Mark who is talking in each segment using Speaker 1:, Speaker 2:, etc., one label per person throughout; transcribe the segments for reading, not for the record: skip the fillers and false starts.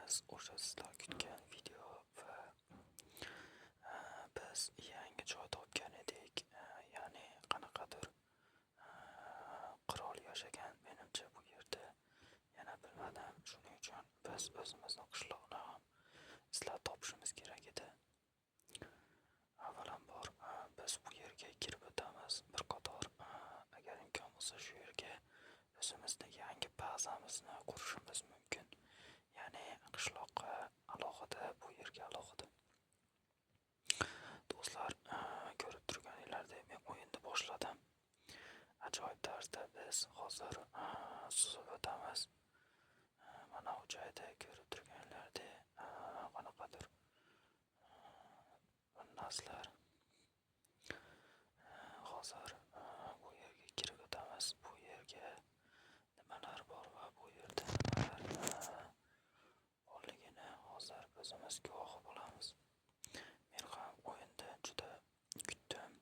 Speaker 1: videomiz o'sha sizlar kutgan video va biz yangi joy topgan edik. Ya'ni qanaqadir qirol yashagan menimcha bu yerda. Yana bilmadim. Shuning uchun biz o'zimizni qishloqni ham izlab topishimiz kerak edi. Avvalambor biz bu yerga kirib o'tamiz bir qator. Agar imkon bo'lsa shu yerga o'zimizni yangi bazamizni qurishimiz mumkin. Ya'ni qishloqqa alohida, bu yerga alohida. Do'stlar, ko'rib turganinglardek men o'yinni boshladim. Ajoyib tarzda biz hozir suzib o'tamiz. Mana bu joyda ko'rib turganinglardek qanaqadir narsalar. Hozir bu yerga kirib o'tamiz. Bu yerga nimalar bor va bu yerda nimalar borligini hozir o'zimiz guvohi bo'lamiz. Men ham o'yinda juda kutdim,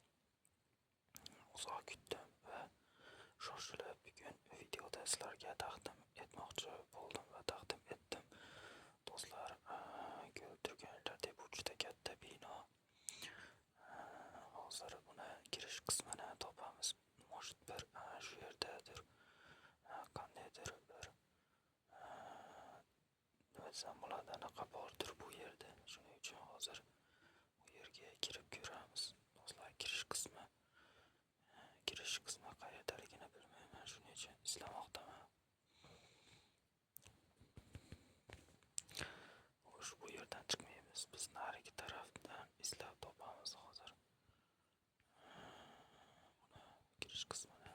Speaker 1: uzoq kutdim va shoshilib bugun videoda sizlarga taqdim etmoqchi bo'ldim va taqdim etdim. Do'stlar, ko'rib turganinglardek bu juda katta bino. Hozir buni kirish qismini topamiz. Может bir shu yerdadir. Qandaydir bir nima desam bo'ladi, anaqa bordir bu yerda. Shuning uchun hozir bu yerga kirib ko'ramiz. Do'stlar, kirish qismi qayerdaligini bilmayman, shuning uchun izlamoqdaman. Xo'sh, bu yerdan chiqmaymiz. Biz narigi tarafdan izlab topamiz hozir. Buni kirish qismini.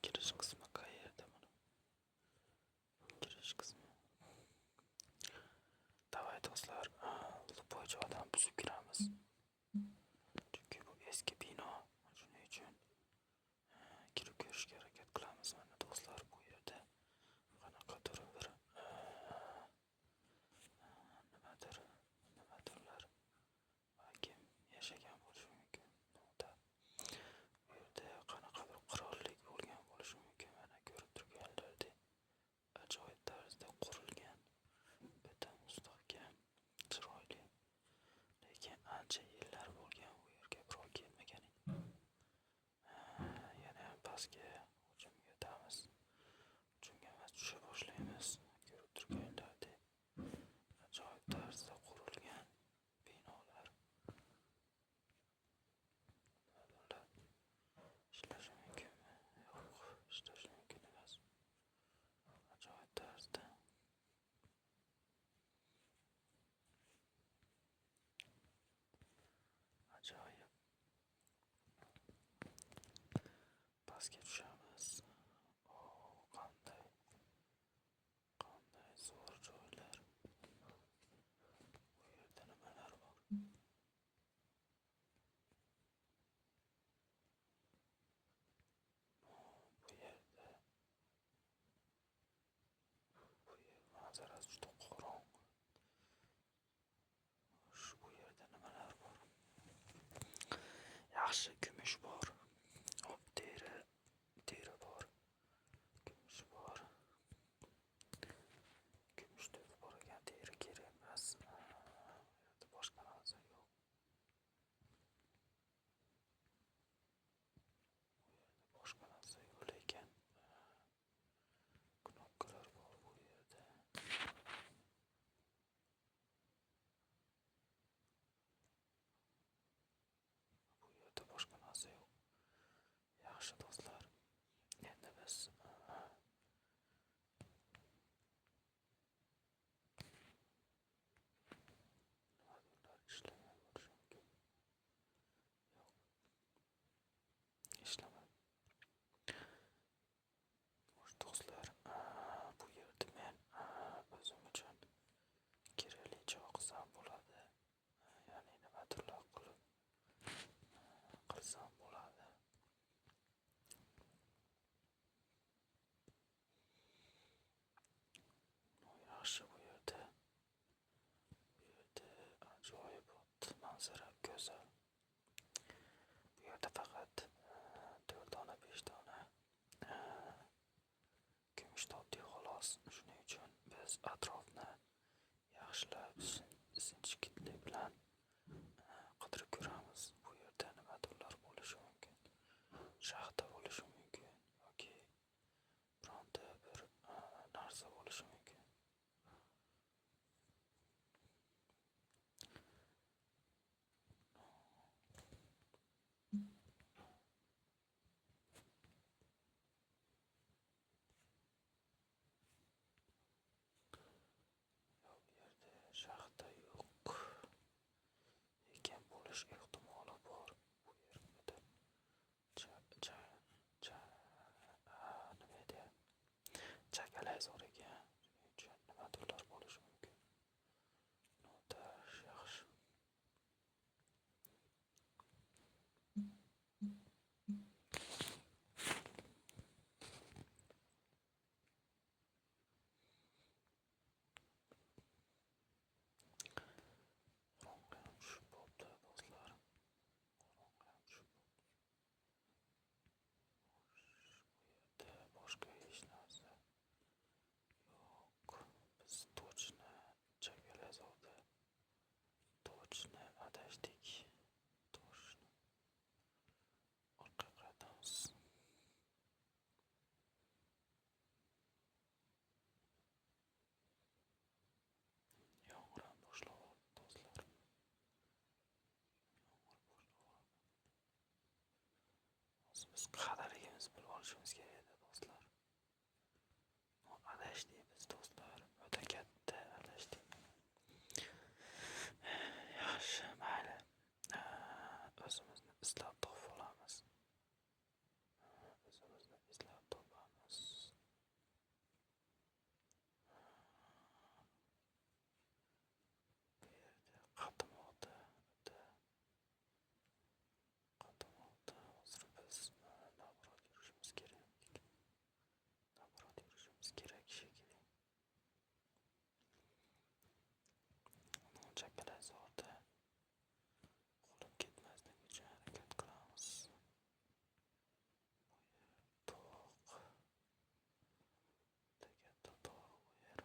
Speaker 1: Kirish qismi qayerda buni? Kirish qismi. Davay do'stlar, lupoy joydan buzib kiramiz. Chunki bu eski bino, shuning uchun kirib ko'rishga harakat qilamiz. Mana do'stlar, bu yerda qanaqadir bir nimadirlar balkim yashagan bo'lishi mumkin. Bu yerda qanaqadir qirollik bo'lgan bo'lishi mumkin. Mana ko'rib turganlaridek ajoyib tarzda qurilgan, o'ta mustahkam, chiroyli. Lekin ancha yillar bo'lgan bu yerga birov kelmagan edi. Yana pastga hujumga o'tamiz. Hujumga emas, tusha boshlaymiz. Ko'rib turganlaridek ajoyib tarzda qurilgan binolar. Nimadirlar ishlashi mumkinmi? Yo'q, ishlashi mumkin emas. Ajoyib tarzda. Ajoyib. Pastga tushamiz. Qanday zo'r joylar. Bu yerda nimalar bor? Bu yer manzarasi juda qorong'u. Bu yerda nimalar bor? Yaxshi kumush bor. Teri bor. Kumush bor. Kumush to'kib bor ekan, teri kerak emas. Bu yerda boshqa narsa yo'q. Lekin knopkalar bor bu yerda. Bu yerda boshqa narsa yo'q. Yaxshi do'stlar, endi biz nimadirlar ishlamay bo'lishi mumkin. Yo'q, ishlamadi. Xo'sh do'stlar, bu yerda men o'zim uchun kerakli joy qilsam bo'ladi. Ya'ni nimadirlar qilsam bo'ladi. atrofni yaxshilab sinchiklik bilan qidirib ko'ramiz. Bu yerda nimadirlar bo'lishi mumkin. Shaxta bo'lishi mumkin yoki bironta bir narsa bo'lishi mumkin. Bu yerda shaxta yo'q ekan, bo'lish ehtimoli bor. Bu yerda nima edi? Chakalazor ekan. Shuning uchun nimadirlar bo'lishi mumkin. Notash yaxshi. Qorong'i ham tushib bo'ldi do'stlar. Qorong'i ham tushib boshqa hech narsa yo'q. Biz точно chakalazorda точно adashdik. Точно orqaga qaytamiz. Yomg'ir ham boshlanyapti do'stlar. Hozir biz qadrligimizni bilib olishimiz kerak edi do'stlar. Adashdik biz do'stlar. O'ta katta adashdik. Yaxshi, mayli. O'zimizni izlab topib olamiz. O'zimizni izlab topamiz. Bu yerda qatimoqda, qatimoqda. Hozir biz navbat yurishimiz kerak. Navbat yurishimiz kerak shekilli. Chakalazorda qolib ketmaslik uchun harakat qilamiz. To'q. Katta tog' bu yer.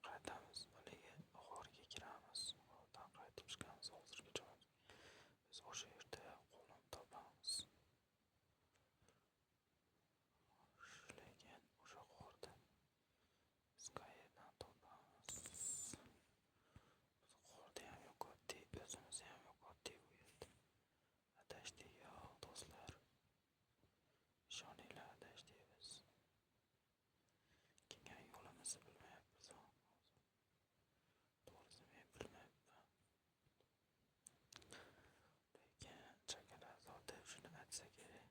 Speaker 1: Qaytamiz, haligi g'orga kiramiz. G'ordan qaytib chiqamiz. Hozirgi joyimiz biz o'sha yerda qo'lni topamiz. Lekin o'sha g'orda biz qayerdan topamiz? Biz g'orda ham yo'qotdik, o'zimizni ham yo'qotdik bu yerda. Adashdik yo do'stlar. Ishoninglar, adashdik biz. Kelgan yo'limizni bilmayapmiz. To'g'risi men bilmayapman. Lekin chakalazorda shuni aytsa kerak.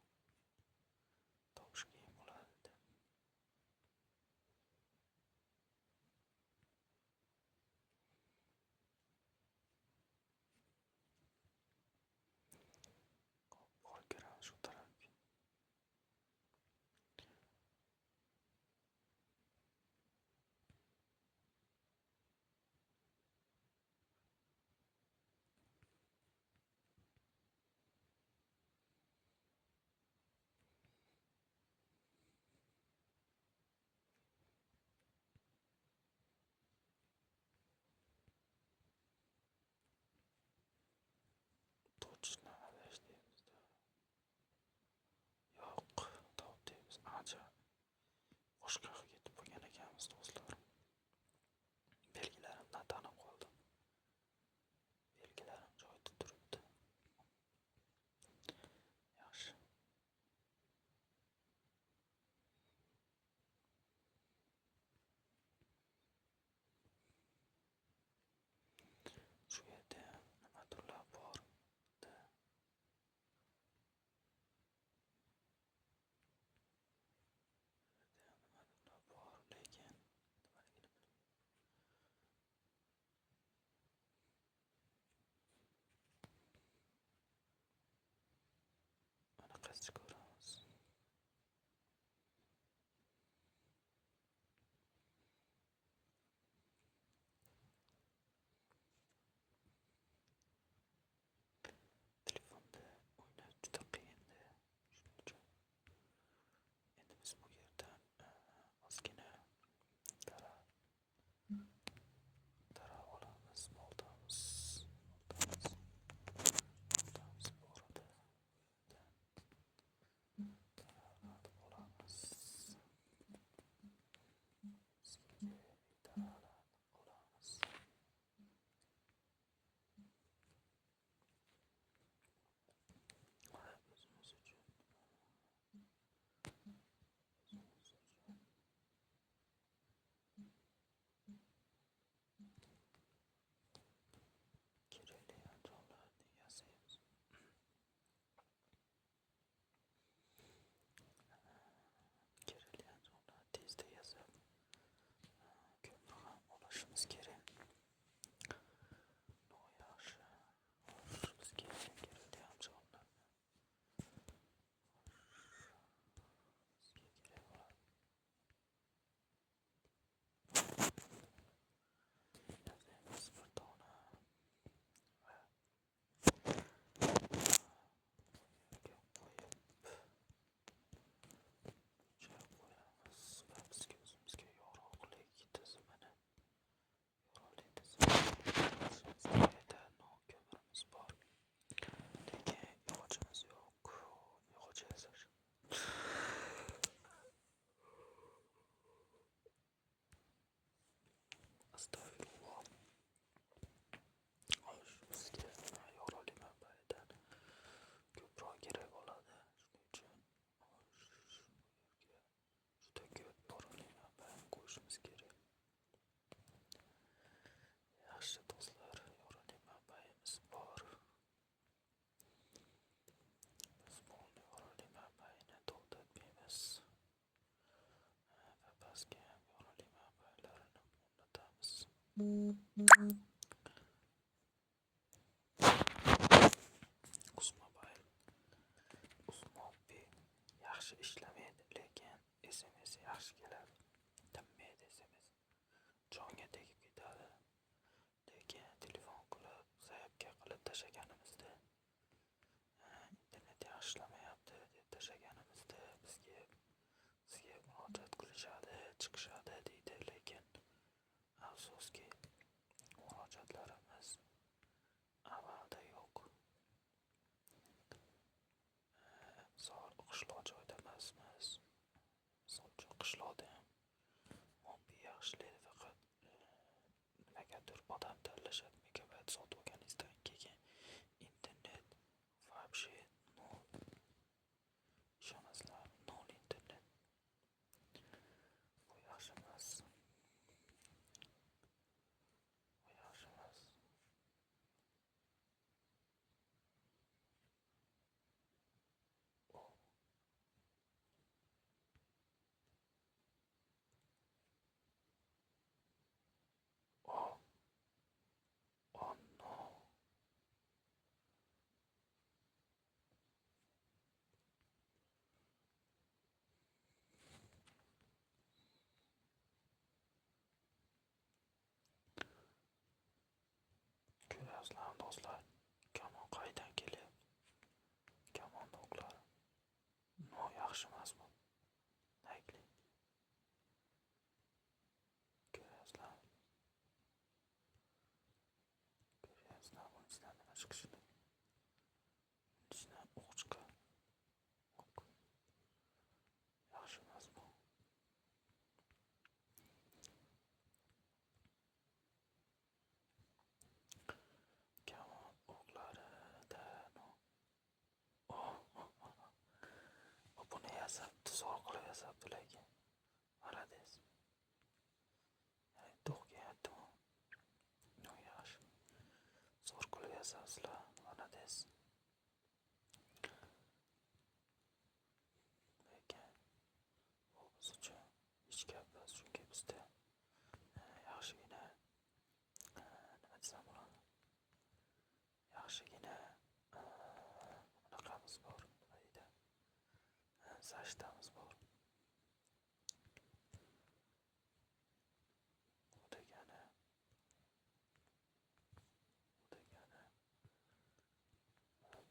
Speaker 1: Topish qiyin bo'ladi. Borib kiramiz shu tarafga. Точно adashdik bizda. Yo'q, topdik biz ancha boshqa yoqqa ketib bo'lgan ekanmiz do'stlar. Belgilarimdan tanib qoldim. Belgilarim joyida turibdi. Yaxshi. Shu yerda nimadirlar bor. Uzmobile Uzmobi yaxshi ishlamaydi, lekin SMS yaxshi keladi. Tinmaydi SMS. Jonga tegib ketadi. Lekin telefon qilib, zaryadka qilib tashlaganimizda internet yaxshi ishlamayapti deb tashlaganimizda sizga murojaat qilishadi, chiqishadi deydi, lekin afsuski murojaatlarimiz amalda yo'q. Misol qishloq joyda emasmiz. Misol uchun qishloqda ham mobil yaxshi ishlaydi, faqat nimagadir odam tanlashadi. Megabayt sotib olganingizdan keyin internet вообще nol. Ishonasizlar, nol internet. Bu yaxshi emas. Bu yaxshi emas. Oh, oh no. Ko'ryapsizlarmi do'stlar? Kamon qaydan kelyapti? Kamon o'qlar. No, yaxshi emas bu. Nagli. Ko'ryapsizlarmi? Ko'ryapsizlarmi? Bunun ichidan nima chiqishini? Ichidan o'q chiqadi. Yaxshi emas bu. Kamon o'qlarida buni yasabdi, zo'r qilib yasabdi, lekin молодец. To'q kelyaptimi? No, yaxshi. Zo'r qilib yasabsizlar, молодец. Lekin bu biz uchun hech gap emas, chunki bizda yaxshigina nima desam bo'ladi? Yaxshigina bunaqamiz bor, nima deydi? Zashtamiz bor. Bu degani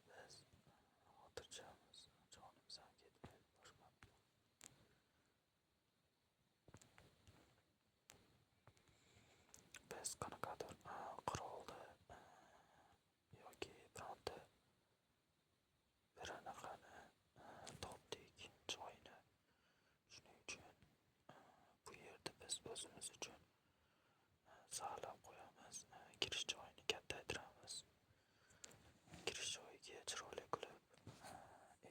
Speaker 1: biz xotirjamiz, jonimiz ham ketmaydi, boshqa. Biz qanaqadir qirolda yoki bironta bir anaqani topdik, joyni. Shuning uchun bu yerda biz o'zimiz uchun saqlab qo'yamiz. Kirish joyini kattaytiramiz. Kirish joyiga chiroyli qilib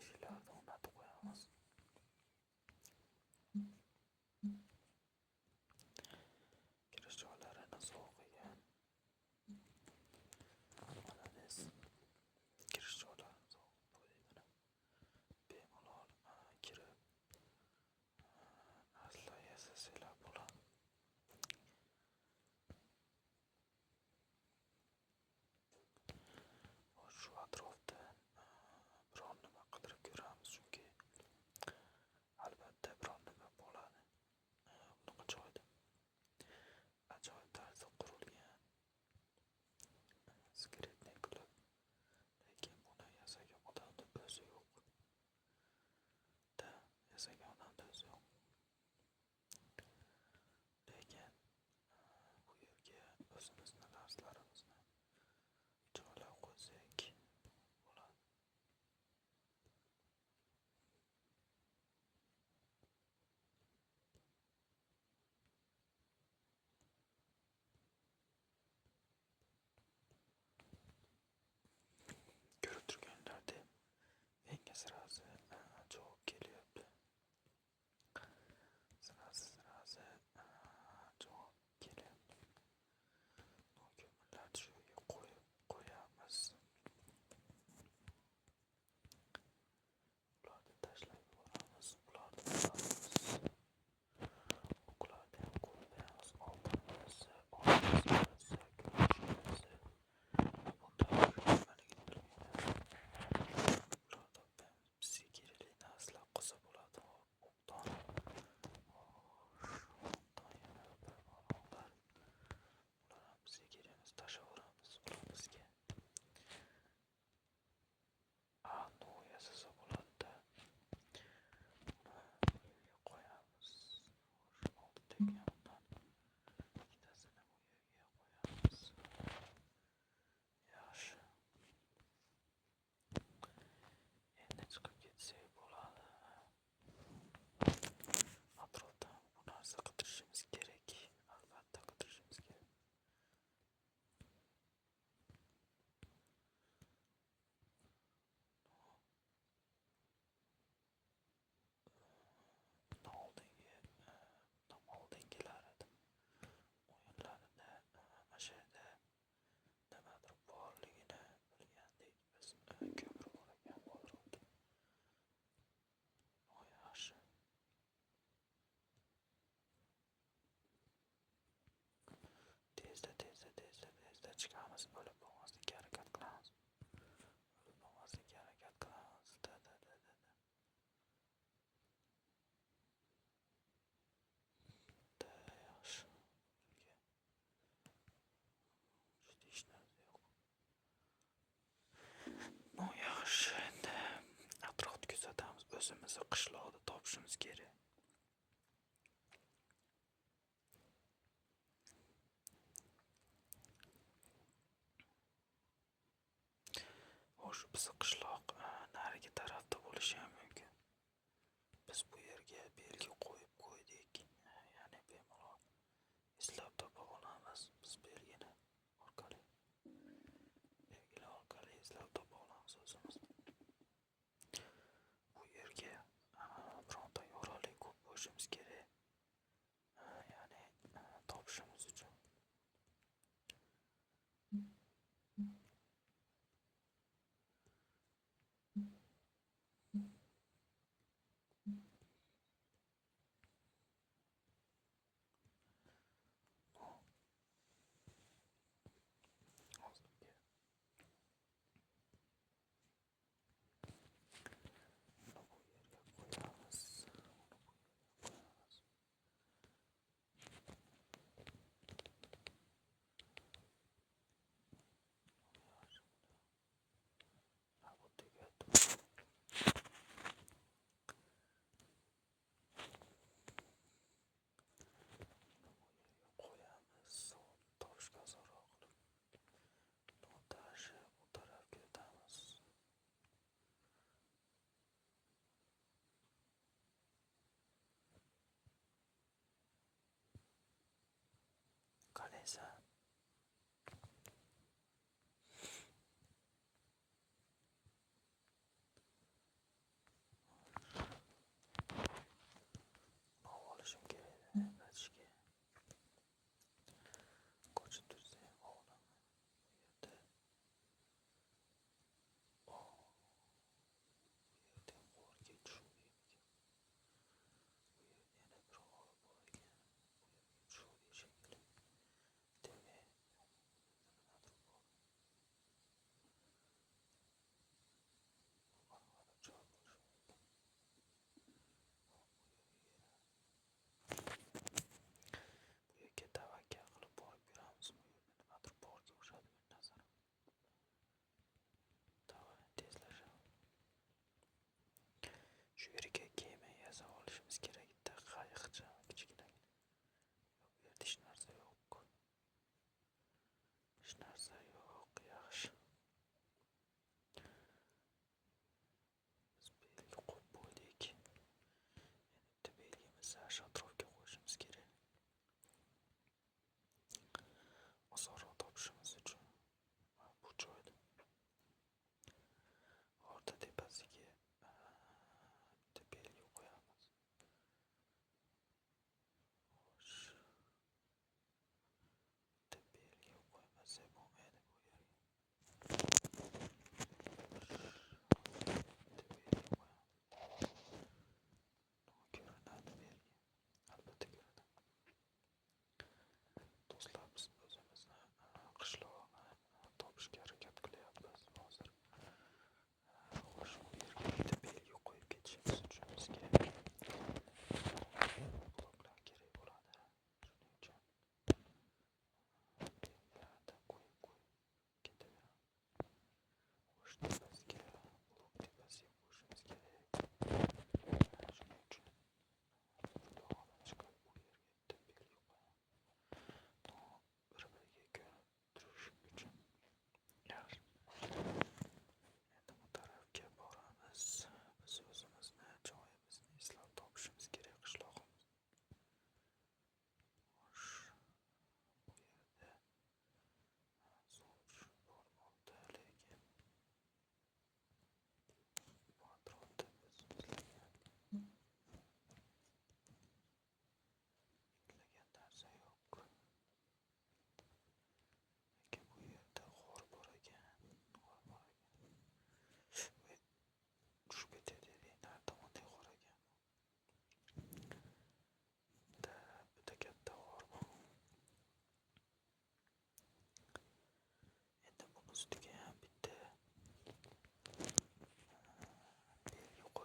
Speaker 1: eshiklarni o'rnatib qo'yamiz. Kirish joylarini sovuq qilgan. Молодец. Kirish joylarini sovuq qo'ydi. Bemalol kirib narsalar yasasanglar bo'ladi. tezda chiqamiz, o'lib bo'lmaslikka harakat qilamiz. O'lib bo'lmaslikka harakat qilamiz. Yaxshi. Juda ishlarimiz yo'q. No yaxshi, endi atrofni kuzatamiz. O'zimizni qishloqda topishimiz kerak. Xo'sh, bizni qishloq narigi tarafda bo'lishi ham mumkin. Biz bu yerga belgi qo'yib qo'ydik. Ya'ni bemalol izlab topa olamiz. Biz belgilar orqali izlab topa olamiz o'zimiz. Bu yerga bironta yorug'lik ko'p bo'lishimiz kerak. Ya'ni topishimiz uchun. Hozirgi uni bu yerga qo'yamiz.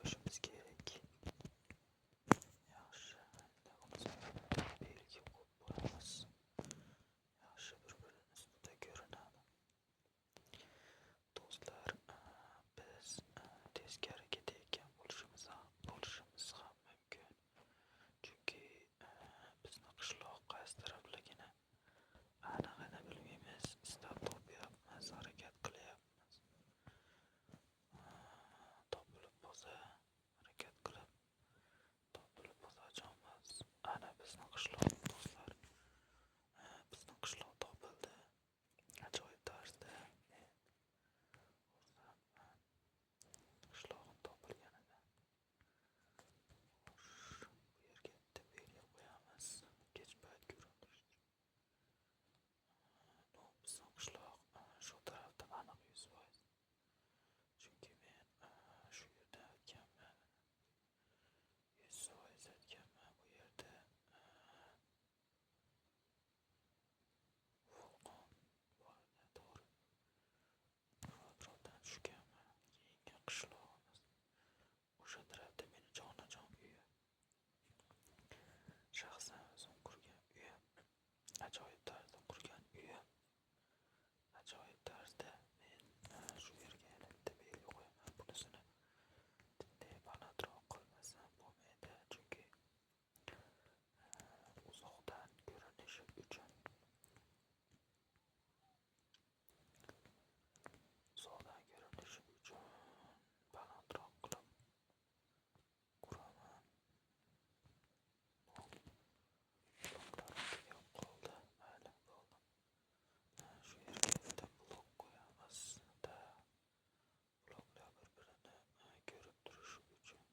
Speaker 1: qo'yishimiz kerak. Yaxshi, belgi qo'yib qo'yamiz. Yaxshi, bir-birini ustida ko'rinadi. Do'stlar, biz teskari ketayotgan bo'lishimiz ham mumkin. Chunki bizni qishloq qaysi tarafligini anig'ini bilmaymiz. Istab topyapmiz, harakat qilyapmiz. Topilib bo'lsa, harakat qilib topilib bo'lsajonmiz. Ana bizni qishloq do'stlar. Bizni qishloq topildi. Ajoyib tarzda. Qishlog'im topilganida. Xo'sh, bu yerga bitta belgi qo'yamiz. Kech payt ko'rinish. Bizning qishloq shu tarafda aniq 100%. Chunki men shu yerda aytganman. 100% aytganman bu yerda vulqon bor edi, to'g'ri. Atrofdan tushganman. Keyingi qishlog'imiz o'sha tarafda meni jonajon uyi. Shaxsan o'zim qurgan uyim. Ajoyib tarzda qurgan uyim. Ajoyib tarzda men shu yerga yana bitta belgi qo'yaman. Bunisini bunday balandroq qo'ymasam bo'lmaydi, chunki uzoqdan ko'rinishi uchun balandroq qilib quraman. Bloklarim tugab qoldi. Mayli, bo'ldi. Shu yerga bitta blok qo'yamiz. Bloklar bir-birini ko'rib turishi uchun.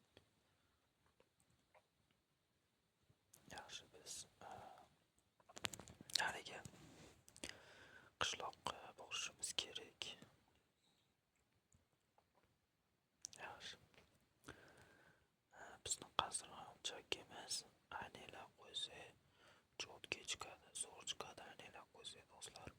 Speaker 1: Yaxshi, biz haligi qishloqqa borishimiz kerak. Yaxshi. Bizni qasr ham chak emas. Aynalab qo'ysa, cho'tga chiqadi, zo'r chiqadi. Aynalab qo'ysa do'stlar.